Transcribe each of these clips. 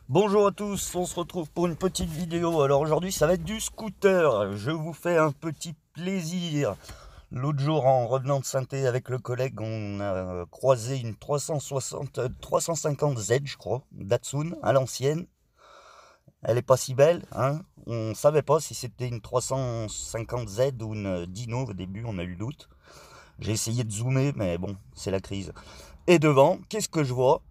Bonjour à tous, on se retrouve pour une petite vidéo. Alors aujourd'hui ça va être du scooter, je vous fais un petit plaisir. L'autre jour en revenant de Saint-Étienne avec le collègue, on a croisé une 350Z je crois, Datsun à l'ancienne. Elle est pas si belle, hein. On savait pas si c'était une 350Z ou une Dino au début, on a eu le doute. J'ai essayé de zoomer mais bon, c'est la crise. Et devant, qu'est-ce que je vois?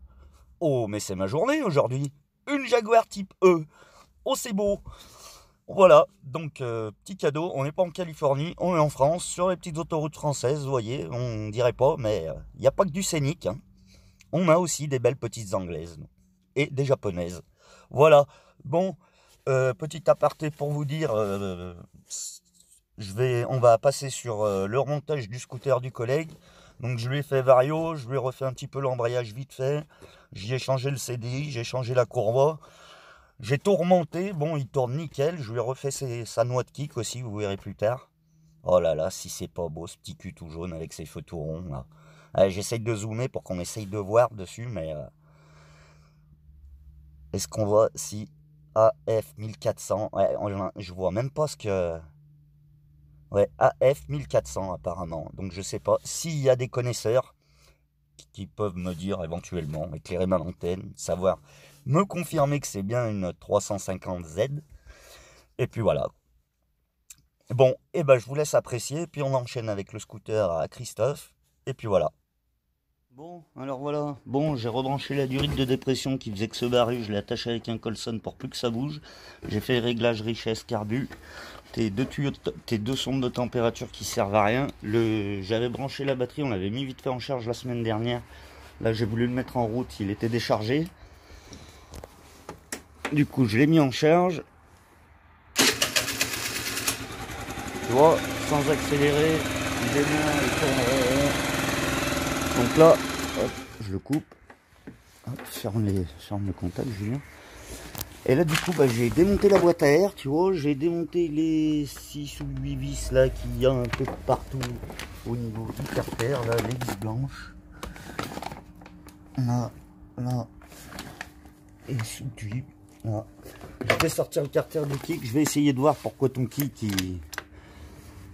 Oh mais c'est ma journée aujourd'hui. Une Jaguar type E. Oh, c'est beau. Voilà, donc petit cadeau. On n'est pas en Californie, on est en France, sur les petites autoroutes françaises, vous voyez. On dirait pas, mais il n'y a pas que du scénique, hein. On a aussi des belles petites anglaises et des japonaises. Voilà. Bon, petit aparté pour vous dire, on va passer sur le remontage du scooter du collègue. Donc je lui ai fait vario, je lui ai refait un petit peu l'embrayage vite fait. J'y ai changé le CDI, j'ai changé la courroie. J'ai tout remonté, bon il tourne nickel. Je lui ai refait sa noix de kick aussi, vous verrez plus tard. Oh là là, si c'est pas beau ce petit cul tout jaune avec ses feux tout ronds là. Allez, j'essaye de zoomer pour qu'on essaye de voir dessus, mais est-ce qu'on voit si AF 1400, ouais, je vois même pas ce que... Ouais, AF 1400 apparemment. Donc je sais pas s'il y a des connaisseurs qui peuvent me dire éventuellement, éclairer ma lanterne, savoir me confirmer que c'est bien une 350Z. Et puis voilà. Bon, et ben je vous laisse apprécier, puis on enchaîne avec le scooter à Christophe. Et puis voilà. Bon, alors voilà. Bon, j'ai rebranché la durite de dépression qui faisait que se barrer. Je l'ai attaché avec un colson pour plus que ça bouge. J'ai fait réglage richesse carbu. Tes deux sondes de température qui servent à rien. J'avais branché la batterie, on l'avait mis vite fait en charge la semaine dernière. Là j'ai voulu le mettre en route, il était déchargé. Du coup je l'ai mis en charge. Tu vois, sans accélérer, les mains, ils tournent. Donc là, hop, je le coupe. Hop, ferme le contact, Julien. Et là du coup j'ai démonté la boîte à air, tu vois, j'ai démonté les 6 ou 8 vis là qu'il y a un peu partout au niveau du carter, là, les vis blanches. Là, là, et sous le tuyau. Là. Je vais sortir le carter du kick, je vais essayer de voir pourquoi ton kick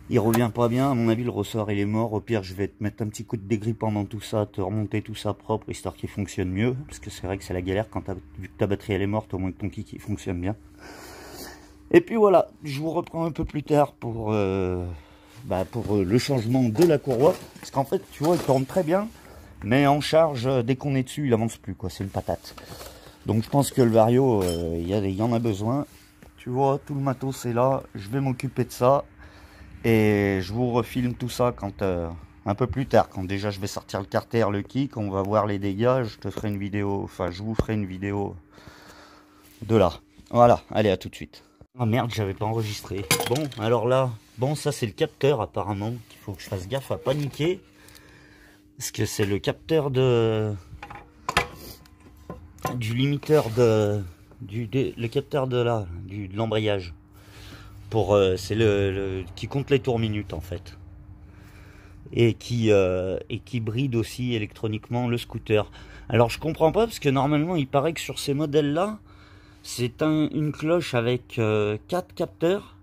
il revient pas bien. À mon avis le ressort il est mort, au pire je vais te mettre un petit coup de dégrippant dans tout ça, te remonter tout ça propre histoire qu'il fonctionne mieux, parce que c'est vrai que c'est la galère quand vu que ta batterie elle est morte, au moins que ton kick il fonctionne bien. Et puis voilà, je vous reprends un peu plus tard pour le changement de la courroie, parce qu'en fait tu vois il tourne très bien, mais en charge dès qu'on est dessus il avance plus quoi, c'est une patate. Donc je pense que le vario il y en a besoin. Tu vois, tout le matos c'est là, je vais m'occuper de ça. Et je vous refilme tout ça quand un peu plus tard, quand déjà je vais sortir le carter, le kick, on va voir les dégâts, je te ferai une vidéo, enfin je vous ferai une vidéo de là. Voilà, allez à tout de suite. Ah merde, j'avais pas enregistré. Bon, alors là, bon ça c'est le capteur apparemment, qu'il faut que je fasse gaffe à paniquer. Parce que c'est le capteur du limiteur le capteur de l'embrayage. C'est qui compte les tours minutes en fait, et qui bride aussi électroniquement le scooter. Alors je comprends pas, parce que normalement il paraît que sur ces modèles là c'est une cloche avec 4 capteurs,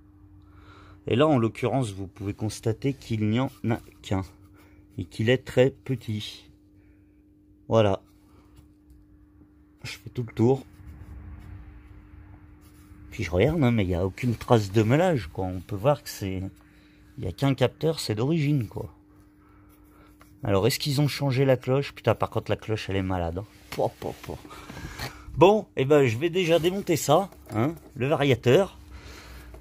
et là en l'occurrence vous pouvez constater qu'il n'y en a qu'un et qu'il est très petit. Voilà, je fais tout le tour. Puis je regarde, hein, mais il n'y a aucune trace de meulage, quoi. On peut voir que il n'y a qu'un capteur, c'est d'origine, quoi. Alors, est-ce qu'ils ont changé la cloche? Putain, par contre, la cloche, elle est malade. Hein. Bon, et ben, je vais déjà démonter ça, hein, le variateur.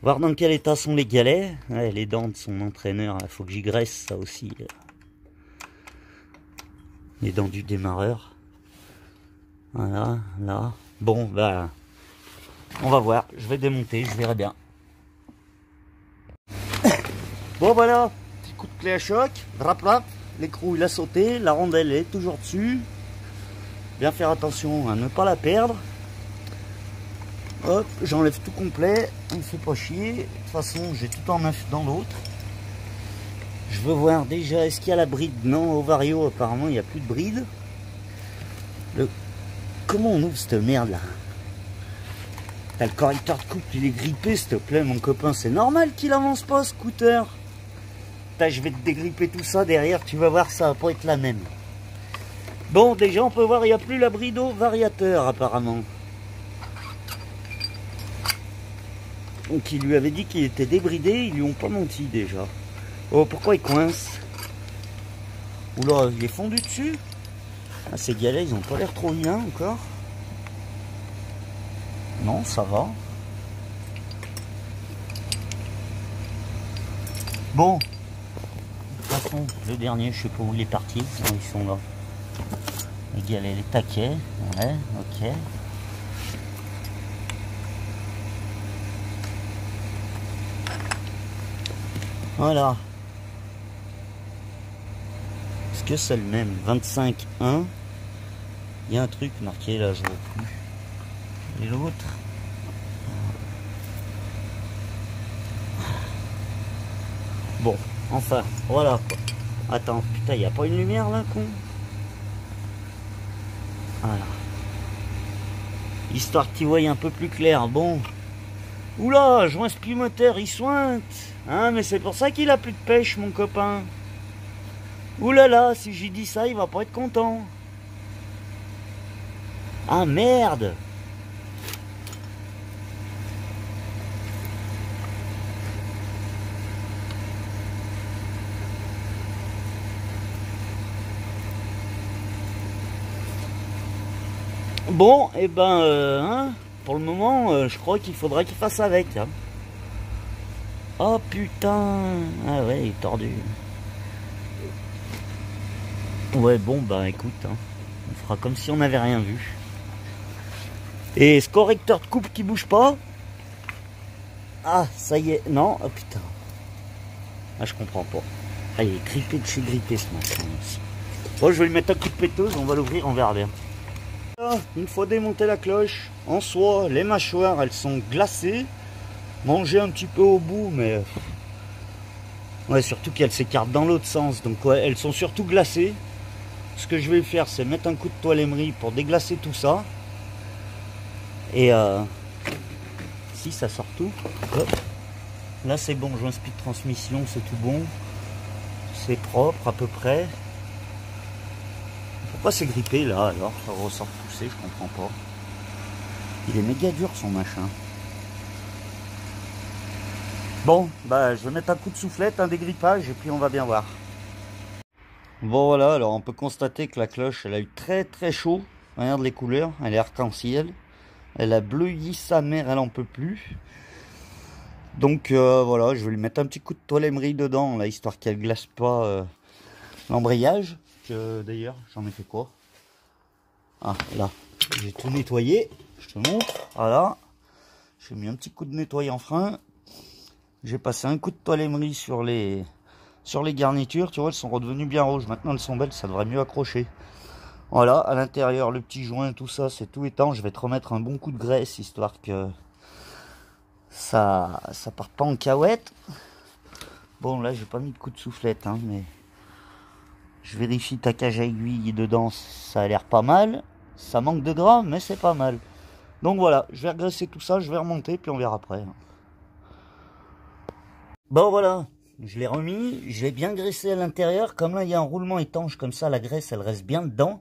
Voir dans quel état sont les galets. Ouais, les dents de son entraîneur, il faut que j'y graisse, ça aussi. Les dents du démarreur. Voilà, là. Bon, bah... on va voir, je vais démonter, je verrai bien. Bon voilà, petit coup de clé à choc, rap, l'écrou il a sauté, la rondelle est toujours dessus. Bien faire attention à ne pas la perdre. Hop, j'enlève tout complet, on ne fait pas chier. De toute façon, j'ai tout en neuf dans l'autre. Je veux voir déjà, est-ce qu'il y a la bride? Non, au vario apparemment il n'y a plus de bride. Comment on ouvre cette merde là? Le correcteur de couple il est grippé s'il te plaît mon copain, c'est normal qu'il avance pas scooter. Putain, je vais te dégripper tout ça derrière, tu vas voir ça va pas être la même. Bon déjà on peut voir il n'y a plus l'abri d'eau variateur apparemment. Donc il lui avait dit qu'il était débridé, ils lui ont pas menti déjà. Oh pourquoi il coince? Oula il est fondu dessus. Ah, ces gars-là ils ont pas l'air trop bien encore. Non ça va. Bon. De toute façon le dernier je sais pas où il est parti. Non, ils sont là. Les galets les taquets. Ouais ok. Voilà. Est-ce que c'est le même? 25.1. Il y a un truc marqué là, je vois plus. Et l'autre? Bon, enfin, voilà quoi. Attends, putain, il n'y a pas une lumière là, con? Voilà. Histoire que tu voyes un peu plus clair. Bon. Oula, joint moteur, il sointe. Hein, mais c'est pour ça qu'il a plus de pêche, mon copain. Oulala, si j'ai dit ça, il va pas être content. Ah merde. Bon, et ben, hein, pour le moment, je crois qu'il faudrait qu'il fasse avec. Hein. Oh putain. Ah ouais, il est tordu. Ouais, bon, bah écoute, hein, on fera comme si on n'avait rien vu. Et ce correcteur de coupe qui bouge pas. Ah, ça y est, non, oh putain. Ah, je comprends pas. Ah, il est grippé de chez grippé ce machin aussi. Bon, je vais lui mettre un coup de péteuse, on va l'ouvrir, on verra bien. Là, une fois démonté la cloche, en soi, les mâchoires, elles sont glacées. Manger un petit peu au bout, mais... Ouais, surtout qu'elles s'écartent dans l'autre sens, donc ouais, elles sont surtout glacées. Ce que je vais faire, c'est mettre un coup de toile émery pour déglacer tout ça. Et si ça sort tout. Hop. Là c'est bon, joint speed transmission, c'est tout bon. C'est propre à peu près. Pourquoi c'est grippé là alors? Ça ressort poussé, je comprends pas. Il est méga dur son machin. Bon, bah je vais mettre un coup de soufflette, un dégrippage et puis on va bien voir. Bon voilà, alors on peut constater que la cloche elle a eu très très chaud. Regarde les couleurs, elle est arc-en-ciel. Elle a bleui sa mère, elle en peut plus. Donc voilà, je vais lui mettre un petit coup de toile émery dedans, là, histoire qu'elle glace pas l'embrayage. D'ailleurs, j'en ai fait quoi? Ah là, j'ai tout nettoyé, je te montre, voilà. J'ai mis un petit coup de nettoyant en frein. J'ai passé un coup de toile émery sur les garnitures, tu vois, elles sont redevenues bien rouges. Maintenant elles sont belles, ça devrait mieux accrocher. Voilà, à l'intérieur, le petit joint, tout ça, c'est tout étanche. Je vais te remettre un bon coup de graisse, histoire que ça parte pas en cahuète. Bon, là, j'ai pas mis de coup de soufflette, hein, mais je vérifie ta cage à aiguille dedans, ça a l'air pas mal. Ça manque de gras, mais c'est pas mal. Donc voilà, je vais regraisser tout ça, je vais remonter, puis on verra après. Bon, voilà. Je l'ai remis, je l'ai bien graissé à l'intérieur. Comme là, il y a un roulement étanche, comme ça, la graisse, elle reste bien dedans.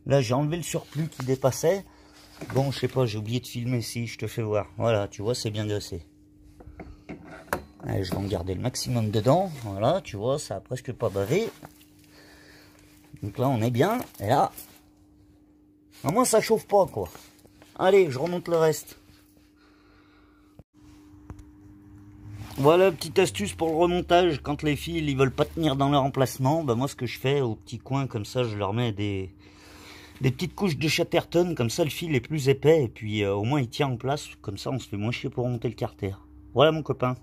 Là, j'ai enlevé le surplus qui dépassait. Bon, je sais pas, j'ai oublié de filmer si je te fais voir. Voilà, tu vois, c'est bien graissé. Allez, je vais en garder le maximum dedans. Voilà, tu vois, ça a presque pas bavé. Donc là, on est bien. Et là, au moins, ça chauffe pas, quoi. Allez, je remonte le reste. Voilà, petite astuce pour le remontage. Quand les fils ils veulent pas tenir dans leur emplacement, bah moi ce que je fais au petit coin comme ça, je leur mets des petites couches de Chatterton, comme ça le fil est plus épais et puis au moins il tient en place, comme ça on se fait moins chier pour remonter le carter. Voilà mon copain.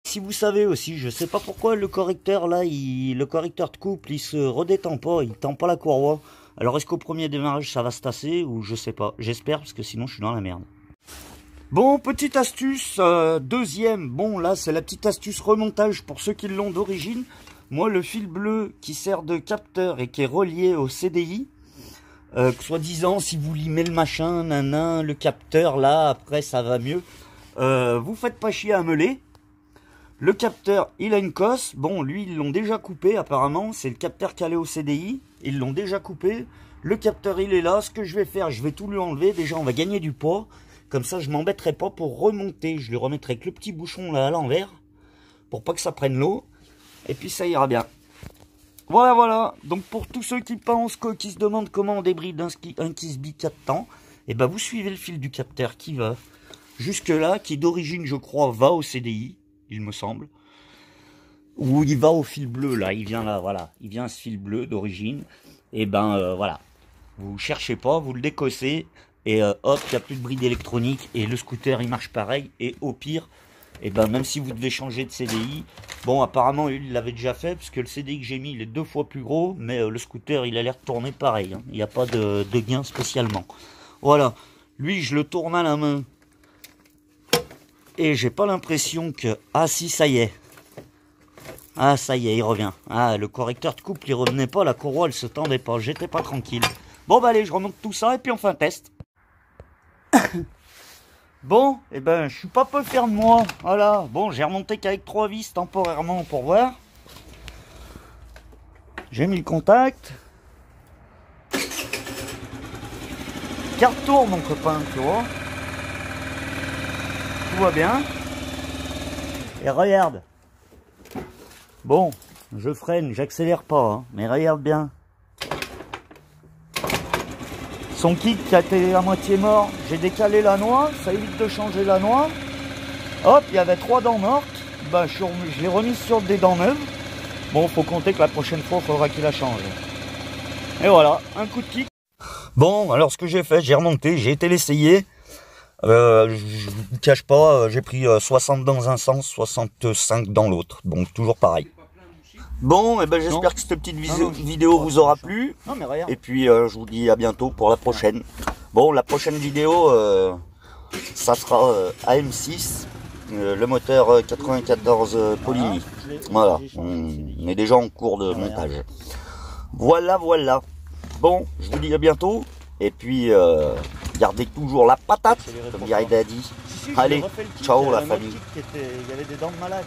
Si vous savez aussi, je sais pas pourquoi le correcteur là, le correcteur de couple il se redétend pas, il tend pas la courroie. Alors est-ce qu'au premier démarrage ça va se tasser ou je sais pas, j'espère parce que sinon je suis dans la merde. Bon, petite astuce, deuxième, bon là c'est la petite astuce remontage pour ceux qui l'ont d'origine. Moi le fil bleu qui sert de capteur et qui est relié au CDI, Soi-disant, si vous limez le machin, nanan, le capteur, là, après, ça va mieux. Vous faites pas chier à meuler. Le capteur, il a une cosse. Bon, lui, ils l'ont déjà coupé, apparemment. C'est le capteur calé au CDI. Ils l'ont déjà coupé. Le capteur, il est là. Ce que je vais faire, je vais tout lui enlever. Déjà, on va gagner du poids. Comme ça, je m'embêterai pas pour remonter. Je lui remettrai avec le petit bouchon là à l'envers. Pour pas que ça prenne l'eau. Et puis, ça ira bien. Voilà, voilà. Donc, pour tous ceux qui pensent, qui se demandent comment on débride un Kisby 4 temps, et ben, vous suivez le fil du capteur qui va jusque là, qui d'origine, je crois, va au CDI, il me semble. Ou il va au fil bleu, là. Il vient là, voilà. Il vient à ce fil bleu d'origine. Et ben, voilà. Vous cherchez pas, vous le décossez. Et hop, il n'y a plus de bride électronique. Et le scooter, il marche pareil. Et au pire, et ben, même si vous devez changer de CDI, bon, apparemment, il l'avait déjà fait, parce que le CDI que j'ai mis, il est 2 fois plus gros, mais le scooter, il a l'air de tourner pareil. Hein. Il n'y a pas de gain spécialement. Voilà. Lui, je le tourne à la main. Et j'ai pas l'impression que... Ah si, ça y est. Ah, ça y est, il revient. Ah, le correcteur de couple, il revenait pas, la courroie, elle se tendait pas. J'étais pas tranquille. Bon, bah allez, je remonte tout ça, et puis on fait un test. Bon, eh ben, je suis pas peu fier de moi. Voilà. Bon, j'ai remonté qu'avec 3 vis temporairement pour voir. J'ai mis le contact. Carte tour, mon copain, tu vois. Tout va bien. Et regarde. Bon, je freine, j'accélère pas, hein, mais regarde bien. Son kick qui a été à moitié mort, j'ai décalé la noix, ça évite de changer la noix. Hop, il y avait 3 dents mortes, bah, je l'ai remis sur des dents neuves. Bon, faut compter que la prochaine fois, il faudra qu'il la change. Et voilà, un coup de kick. Bon, alors ce que j'ai fait, j'ai remonté, j'ai été l'essayer. Je ne vous cache pas, j'ai pris 60 dans un sens, 65 dans l'autre. Bon, toujours pareil. Bon, et ben j'espère que cette petite vidéo vous aura plu. Et puis je vous dis à bientôt pour la prochaine. Bon, la prochaine vidéo, ça sera AM6, le moteur 94 Polini. Voilà, on est déjà en cours de montage. Voilà, voilà. Bon, je vous dis à bientôt. Et puis, gardez toujours la patate, comme dirait Daddy. Allez, ciao la famille. Il y avait des dents de malade.